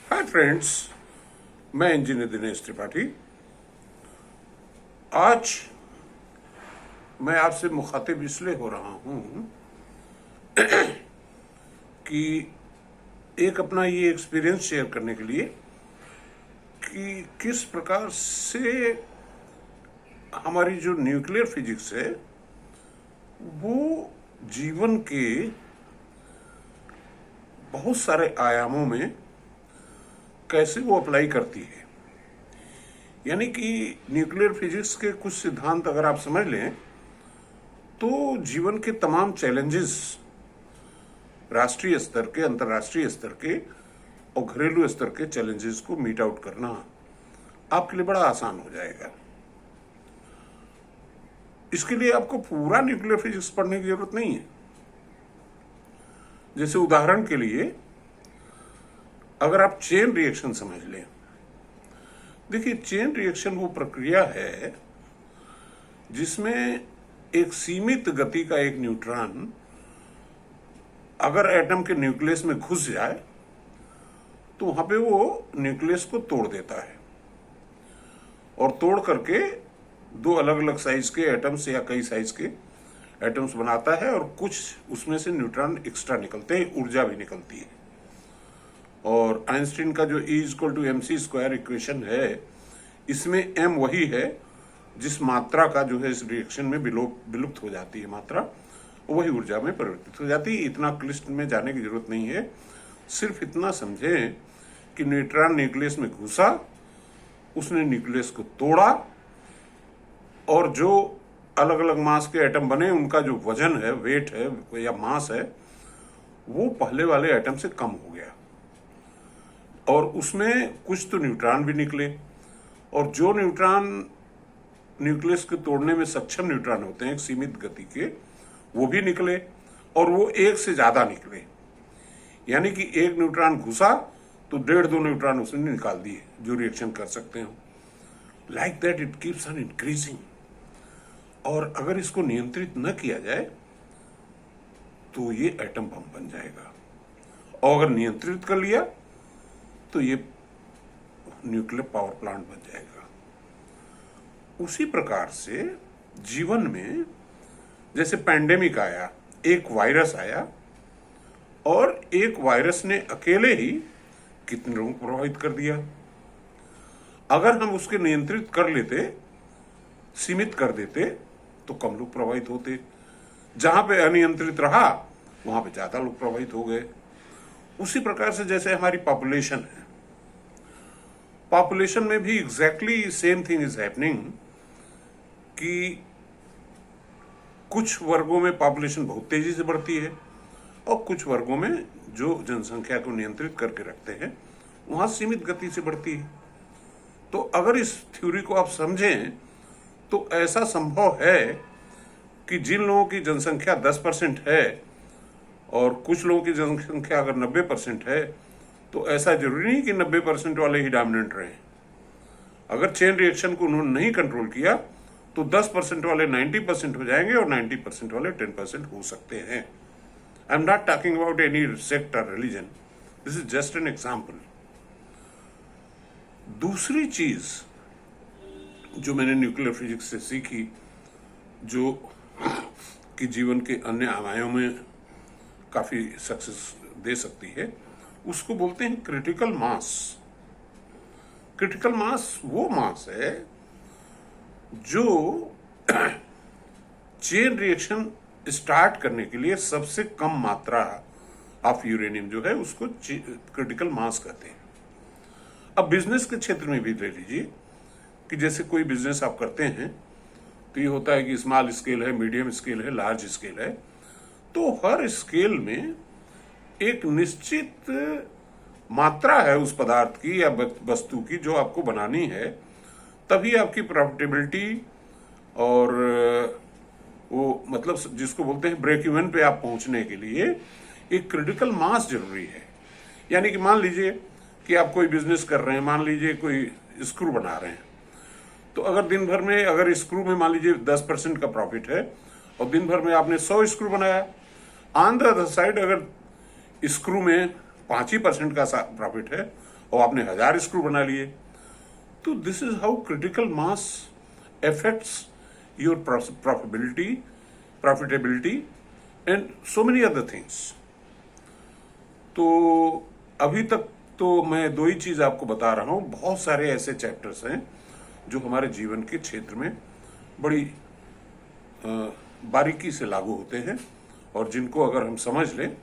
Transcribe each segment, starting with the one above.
Hi friends, मैं engineer Dinesh Tripathi. आज मैं आपसे मुखातिब इसलिए हो रहा हूं कि एक अपना ये एक्सपीरियंस शेयर करने के लिए कि किस प्रकार से हमारी जो न्यूक्लियर फिजिक्स है वो जीवन के बहुत सारे आयामों में कैसे वो अप्लाई करती है। यानी कि न्यूक्लियर फिजिक्स के कुछ सिद्धांत अगर आप समझ लें तो जीवन के तमाम चैलेंजेस, राष्ट्रीय स्तर के, अंतर्राष्ट्रीय स्तर के और घरेलू स्तर के चैलेंजेस को मीट आउट करना आपके लिए बड़ा आसान हो जाएगा। इसके लिए आपको पूरा न्यूक्लियर फिजिक्स पढ़ने की जरूरत नहीं है। जैसे उदाहरण के लिए अगर आप चेन रिएक्शन समझ लें, देखिए चेन रिएक्शन वो प्रक्रिया है जिसमें एक सीमित गति का एक न्यूट्रॉन अगर एटम के न्यूक्लियस में घुस जाए तो वहां पे वो न्यूक्लियस को तोड़ देता है और तोड़ करके दो अलग अलग साइज के एटम्स या कई साइज के एटम्स बनाता है और कुछ उसमें से न्यूट्रॉन एक्स्ट्रा निकलते हैं, ऊर्जा भी निकलती है। और आइंस्टीन का जो E=mc² इक्वेशन है, इसमें m वही है जिस मात्रा का जो है इस रिएक्शन में विलुप्त हो जाती है, मात्रा वही ऊर्जा में परिवर्तित हो जाती है। इतना क्लिष्ट में जाने की जरूरत नहीं है, सिर्फ इतना समझें कि न्यूट्रॉन न्यूक्लियस में घुसा, उसने न्यूक्लियस को तोड़ा और जो अलग अलग मास के एटम बने उनका जो वजन है, वेट है या मास है, वो पहले वाले एटम से कम हो गया और उसमें कुछ तो न्यूट्रॉन भी निकले और जो न्यूट्रॉन न्यूक्लियस को तोड़ने में सक्षम न्यूट्रॉन होते हैं एक सीमित गति के, वो भी निकले और वो एक से ज्यादा निकले। यानी कि एक न्यूट्रॉन घुसा तो 1.5-2 न्यूट्रॉन उसने निकाल दिए जो रिएक्शन कर सकते हो। Like that it keeps on increasing. और अगर इसको नियंत्रित न किया जाए तो ये एटम बम बन जाएगा, और अगर नियंत्रित कर लिया तो ये न्यूक्लियर पावर प्लांट बन जाएगा। उसी प्रकार से जीवन में जैसे पैंडेमिक आया, एक वायरस आया और एक वायरस ने अकेले ही कितने लोगों को प्रभावित कर दिया। अगर हम उसके नियंत्रित कर लेते, सीमित कर देते तो कम लोग प्रभावित होते। जहां पे अनियंत्रित रहा वहां पे ज्यादा लोग प्रभावित हो गए। उसी प्रकार से जैसे हमारी पॉपुलेशन है, पॉपुलेशन में भी exactly same thing is happening कि कुछ वर्गों में पॉपुलेशन बहुत तेजी से बढ़ती है और कुछ वर्गों में जो जनसंख्या को नियंत्रित करके रखते हैं वहां सीमित गति से बढ़ती है। तो अगर इस थ्योरी को आप समझें तो ऐसा संभव है कि जिन लोगों की जनसंख्या 10% है और कुछ लोगों की जनसंख्या अगर 90% है तो ऐसा जरूरी नहीं कि 90% वाले ही डोमिनेंट रहे। अगर चेन रिएक्शन को उन्होंने नहीं कंट्रोल किया तो 10% वाले 90% हो जाएंगे और 90% वाले 10% हो सकते हैं। I am not talking about any sect और religion, this is just an example. दूसरी चीज जो मैंने न्यूक्लियर फिजिक्स से सीखी, जो कि जीवन के अन्य आयामों में काफी सक्सेस दे सकती है, उसको बोलते हैं क्रिटिकल मास। क्रिटिकल मास वो मास है जो चेन रिएक्शन स्टार्ट करने के लिए सबसे कम मात्रा ऑफ यूरेनियम जो है उसको क्रिटिकल मास कहते हैं। अब बिजनेस के क्षेत्र में भी ले लीजिए कि जैसे कोई बिजनेस आप करते हैं तो ये होता है कि स्मॉल स्केल है, मीडियम स्केल है, लार्ज स्केल है। तो हर स्केल में एक निश्चित मात्रा है उस पदार्थ की या वस्तु की जो आपको बनानी है, तभी आपकी प्रॉफिटेबिलिटी और वो मतलब जिसको बोलते हैं ब्रेक इवन पे आप पहुंचने के लिए एक क्रिटिकल मास जरूरी है। यानी कि मान लीजिए कि आप कोई बिजनेस कर रहे हैं, मान लीजिए कोई स्क्रू बना रहे हैं, तो अगर दिन भर में अगर स्क्रू में मान लीजिए 10% का प्रॉफिट है और दिन भर में आपने 100 स्क्रू बनाया, ऑन द अदर साइड अगर स्क्रू में 5% का प्रॉफिट है और आपने 1000 स्क्रू बना लिए। तो this is how critical mass affects your profitability and so many other things। तो अभी तक तो मैं 2 ही चीज आपको बता रहा हूं, बहुत सारे ऐसे चैप्टर्स हैं जो हमारे जीवन के क्षेत्र में बड़ी बारीकी से लागू होते हैं और जिनको अगर हम समझ लें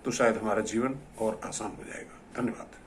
तो शायद हमारा जीवन और आसान हो जाएगा। धन्यवाद।